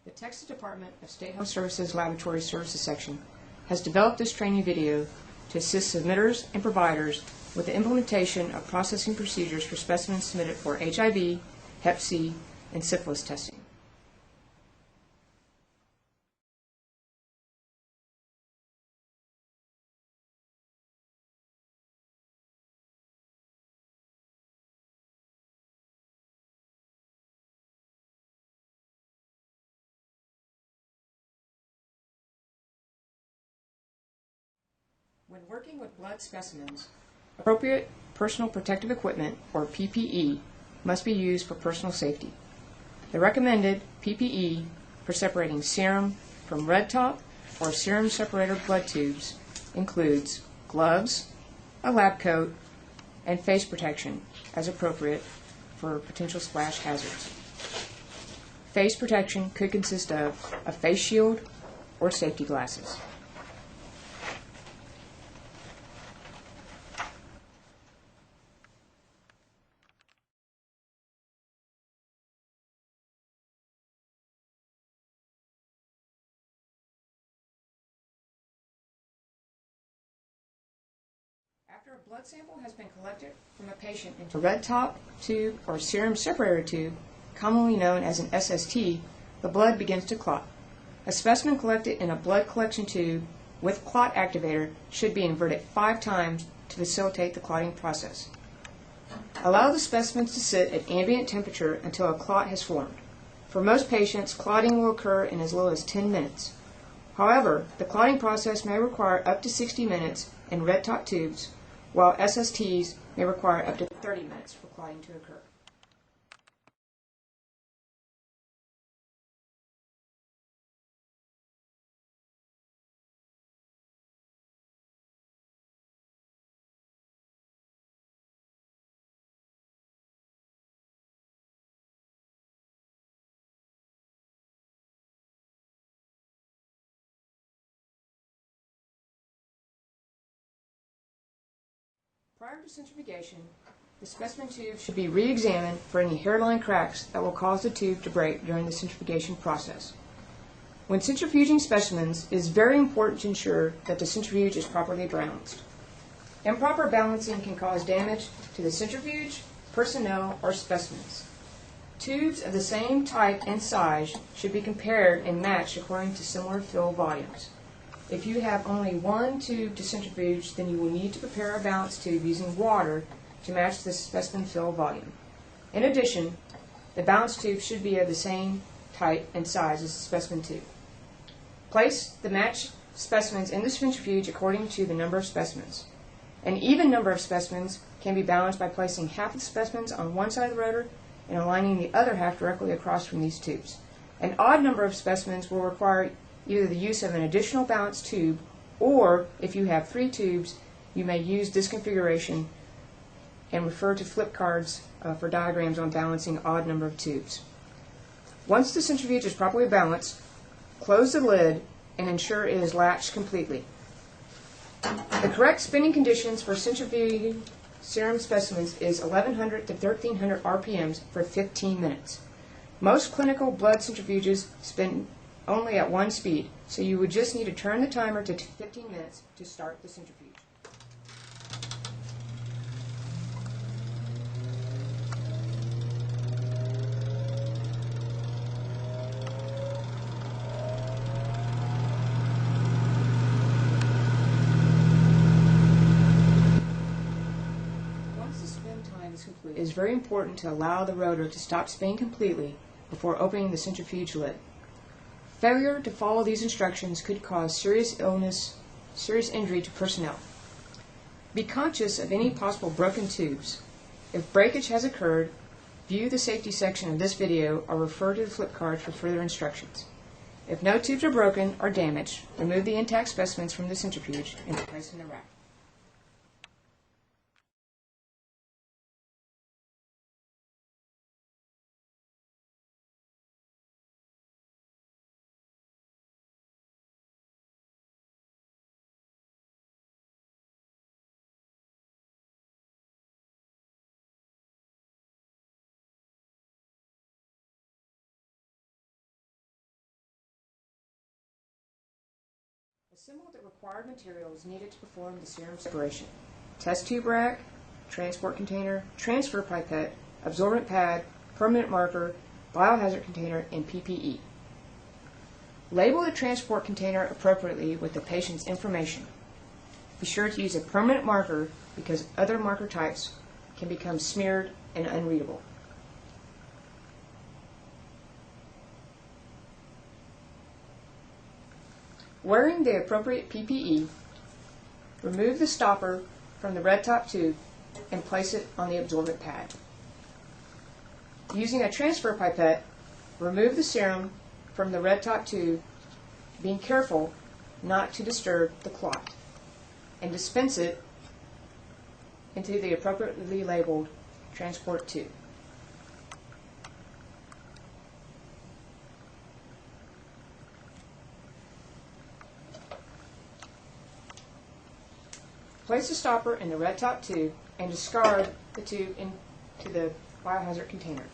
The Texas Department of State Health Services Laboratory Services Section has developed this training video to assist submitters and providers with the implementation of processing procedures for specimens submitted for HIV, Hep C, and syphilis testing. When working with blood specimens, appropriate personal protective equipment, or PPE, must be used for personal safety. The recommended PPE for separating serum from red top or serum separator blood tubes includes gloves, a lab coat, and face protection as appropriate for potential splash hazards. Face protection could consist of a face shield or safety glasses. After a blood sample has been collected from a patient into a red top tube or serum separator tube, commonly known as an SST, the blood begins to clot. A specimen collected in a blood collection tube with clot activator should be inverted 5 times to facilitate the clotting process. Allow the specimens to sit at ambient temperature until a clot has formed. For most patients, clotting will occur in as little as 10 minutes. However, the clotting process may require up to 60 minutes in red top tubes, while SSTs may require up to 30 minutes for clotting to occur. Prior to centrifugation, the specimen tube should be re-examined for any hairline cracks that will cause the tube to break during the centrifugation process. When centrifuging specimens, it is very important to ensure that the centrifuge is properly balanced. Improper balancing can cause damage to the centrifuge, personnel, or specimens. Tubes of the same type and size should be compared and matched according to similar fill volumes. If you have only one tube to centrifuge, then you will need to prepare a balance tube using water to match the specimen fill volume. In addition, the balance tube should be of the same type and size as the specimen tube. Place the matched specimens in the centrifuge according to the number of specimens. An even number of specimens can be balanced by placing half of the specimens on one side of the rotor and aligning the other half directly across from these tubes. An odd number of specimens will require either the use of an additional balance tube, or if you have 3 tubes, you may use this configuration and refer to flip cards for diagrams on balancing odd number of tubes. Once the centrifuge is properly balanced, close the lid and ensure it is latched completely. The correct spinning conditions for centrifuging serum specimens is 1100 to 1300 RPMs for 15 minutes. Most clinical blood centrifuges spin only at 1 speed, so you would just need to turn the timer to 15 minutes to start the centrifuge. Once the spin time is complete, it is very important to allow the rotor to stop spinning completely before opening the centrifuge lid. Failure to follow these instructions could cause serious illness, serious injury to personnel. Be conscious of any possible broken tubes. If breakage has occurred, view the safety section of this video or refer to the flip card for further instructions. If no tubes are broken or damaged, remove the intact specimens from the centrifuge and place in the rack. Assemble the required materials needed to perform the serum separation. Test tube rack, transport container, transfer pipette, absorbent pad, permanent marker, biohazard container, and PPE. Label the transport container appropriately with the patient's information. Be sure to use a permanent marker because other marker types can become smeared and unreadable. Wearing the appropriate PPE, remove the stopper from the red top tube and place it on the absorbent pad. Using a transfer pipette, remove the serum from the red top tube, being careful not to disturb the clot, and dispense it into the appropriately labeled transport tube. Place the stopper in the red top tube and discard the tube into the biohazard container.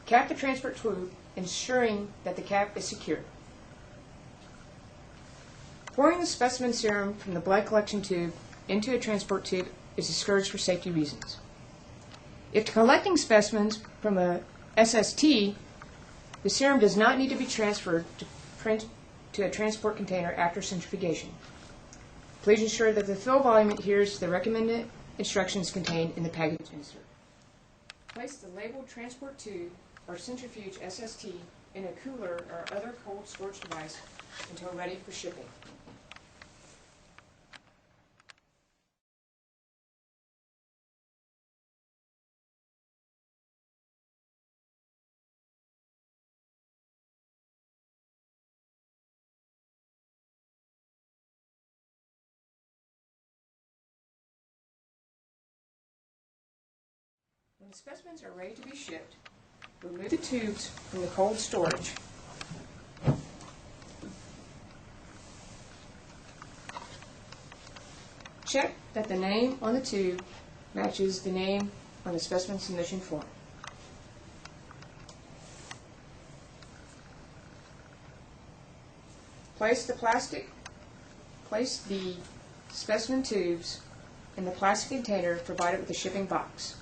Cap the transport tube, ensuring that the cap is secure. Pouring the specimen serum from the blood collection tube into a transport tube is discouraged for safety reasons. If collecting specimens from a SST, the serum does not need to be transferred to a transport container after centrifugation. Please ensure that the fill volume adheres to the recommended instructions contained in the package insert. Place the labeled transport tube or centrifuge SST in a cooler or other cold storage device until ready for shipping. When the specimens are ready to be shipped, remove the tubes from the cold storage. Check that the name on the tube matches the name on the specimen submission form. Place the specimen tubes in the plastic container provided with the shipping box.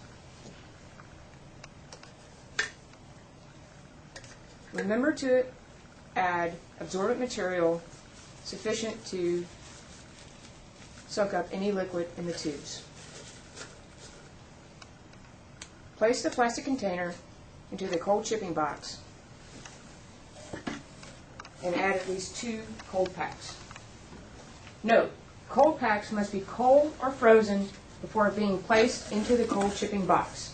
Remember to add absorbent material sufficient to soak up any liquid in the tubes. Place the plastic container into the cold shipping box and add at least 2 cold packs. Note, cold packs must be cold or frozen before being placed into the cold shipping box.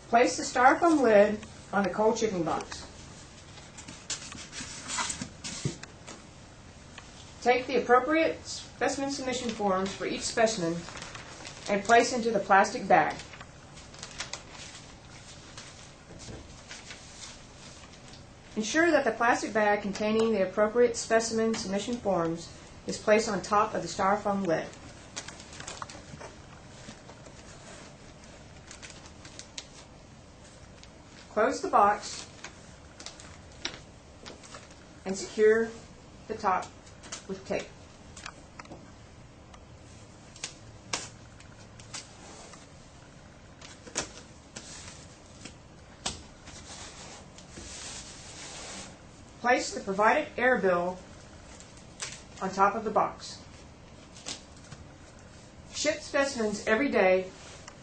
Place the styrofoam lid on the cold shipping box. Take the appropriate specimen submission forms for each specimen and place into the plastic bag. Ensure that the plastic bag containing the appropriate specimen submission forms is placed on top of the styrofoam lid. Close the box and secure the top with tape. Place the provided air bill on top of the box. Ship specimens every day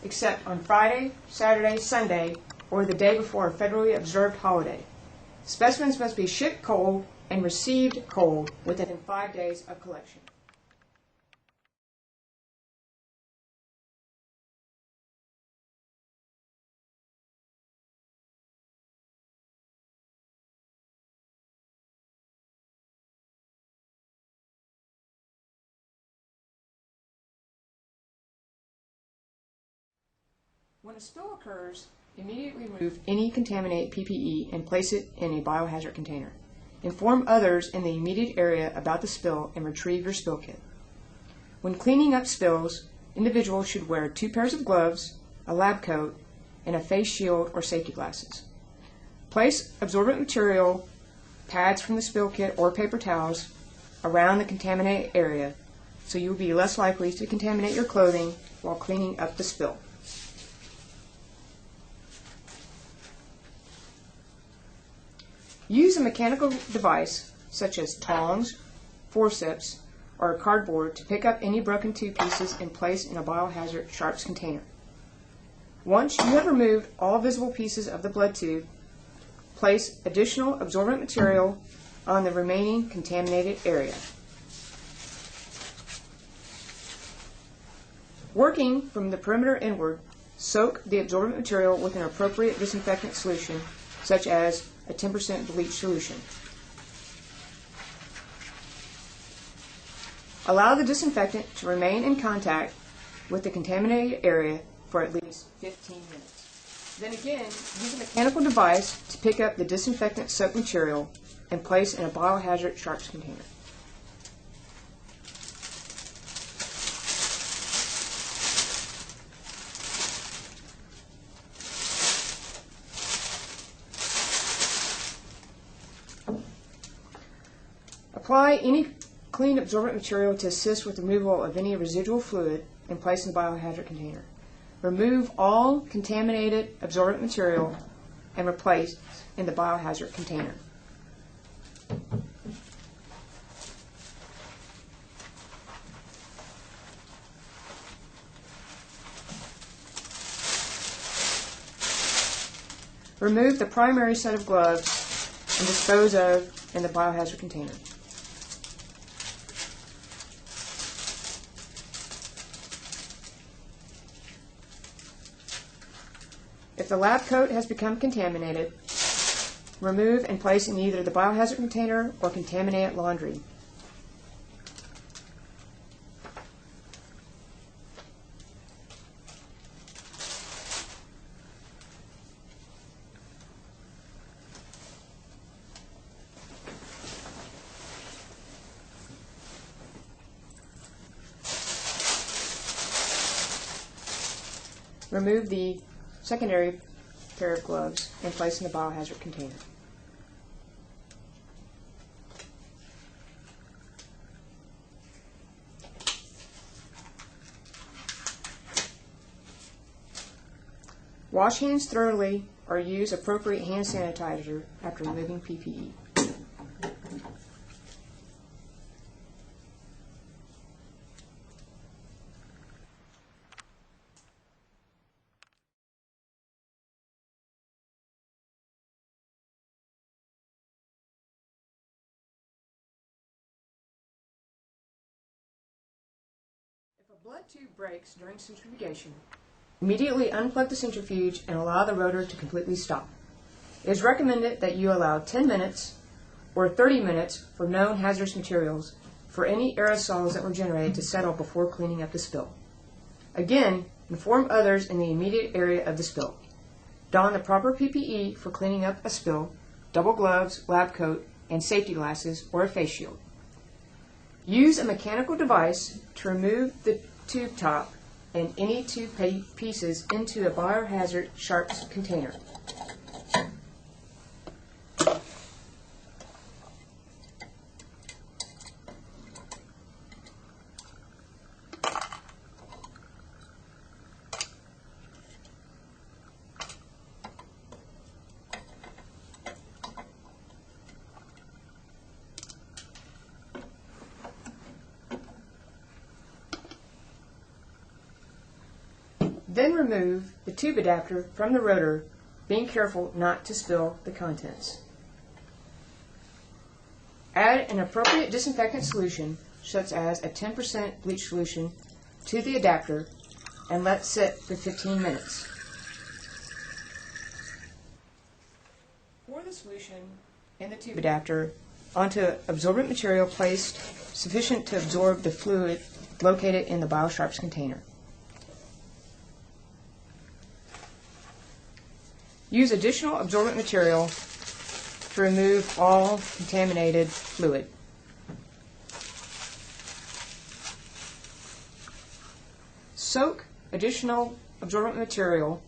except on Friday, Saturday, Sunday, or the day before a federally observed holiday. Specimens must be shipped cold and received cold within 5 days of collection. When a spill occurs, immediately remove any contaminated PPE and place it in a biohazard container. Inform others in the immediate area about the spill and retrieve your spill kit. When cleaning up spills, individuals should wear 2 pairs of gloves, a lab coat, and a face shield or safety glasses. Place absorbent material, pads from the spill kit, or paper towels around the contaminated area so you will be less likely to contaminate your clothing while cleaning up the spill. Use a mechanical device such as tongs, forceps, or a cardboard to pick up any broken tube pieces and place in a biohazard sharps container. Once you have removed all visible pieces of the blood tube, place additional absorbent material on the remaining contaminated area. Working from the perimeter inward, soak the absorbent material with an appropriate disinfectant solution, such as a 10% bleach solution. Allow the disinfectant to remain in contact with the contaminated area for at least 15 minutes. Then again, use a mechanical device to pick up the disinfectant soaked material and place in a biohazard sharps container. Apply any clean absorbent material to assist with removal of any residual fluid and place in the biohazard container. Remove all contaminated absorbent material and replace in the biohazard container. Remove the primary set of gloves and dispose of in the biohazard container. If the lab coat has become contaminated, remove and place in either the biohazard container or contaminated laundry. Remove the secondary pair of gloves and place in the biohazard container. Wash hands thoroughly or use appropriate hand sanitizer after removing PPE. If a blood tube breaks during centrifugation, immediately unplug the centrifuge and allow the rotor to completely stop. It is recommended that you allow 10 minutes or 30 minutes for known hazardous materials for any aerosols that were generated to settle before cleaning up the spill. Again, inform others in the immediate area of the spill. Don the proper PPE for cleaning up a spill, double gloves, lab coat, and safety glasses or a face shield. Use a mechanical device to remove the tube top and any tube pieces into a biohazard sharps container. Then remove the tube adapter from the rotor, being careful not to spill the contents. Add an appropriate disinfectant solution, such as a 10% bleach solution, to the adapter and let sit for 15 minutes. Pour the solution in the tube adapter onto absorbent material placed sufficient to absorb the fluid located in the BioSharps container. Use additional absorbent material to remove all contaminated fluid. Soak additional absorbent material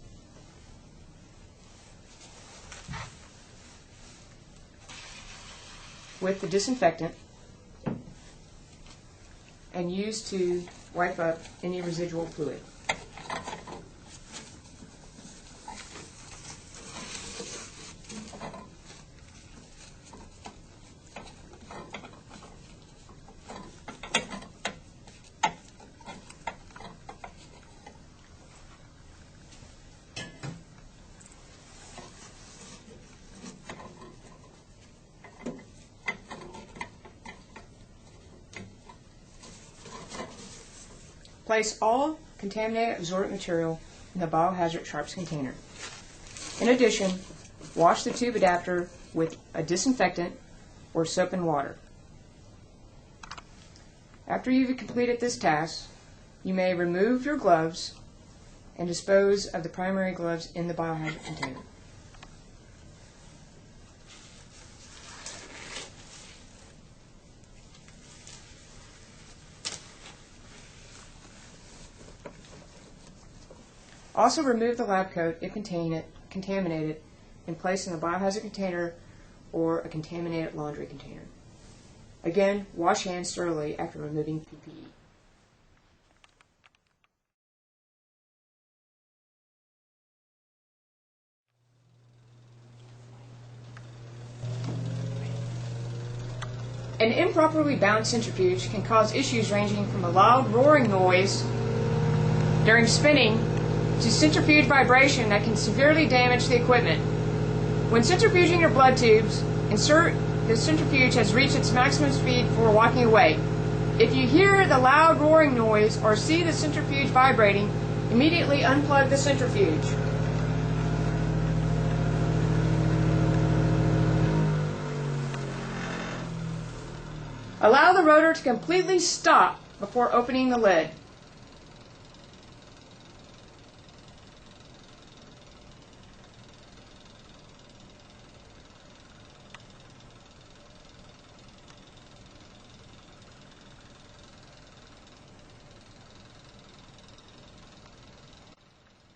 with the disinfectant and use to wipe up any residual fluid. Place all contaminated absorbent material in the biohazard sharps container. In addition, wash the tube adapter with a disinfectant or soap and water. After you've completed this task, you may remove your gloves and dispose of the primary gloves in the biohazard container. Also remove the lab coat if contaminated and place in a biohazard container or a contaminated laundry container. Again, wash hands thoroughly after removing PPE. An improperly bound centrifuge can cause issues ranging from a loud roaring noise during spinning to centrifuge vibration that can severely damage the equipment. When centrifuging your blood tubes, ensure the centrifuge has reached its maximum speed before walking away. If you hear the loud roaring noise or see the centrifuge vibrating, immediately unplug the centrifuge. Allow the rotor to completely stop before opening the lid.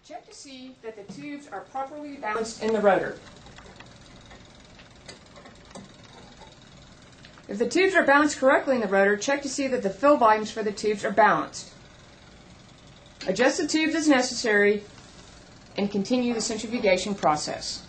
Check to see that the tubes are properly balanced in the rotor. If the tubes are balanced correctly in the rotor, check to see that the fill volumes for the tubes are balanced. Adjust the tubes as necessary and continue the centrifugation process.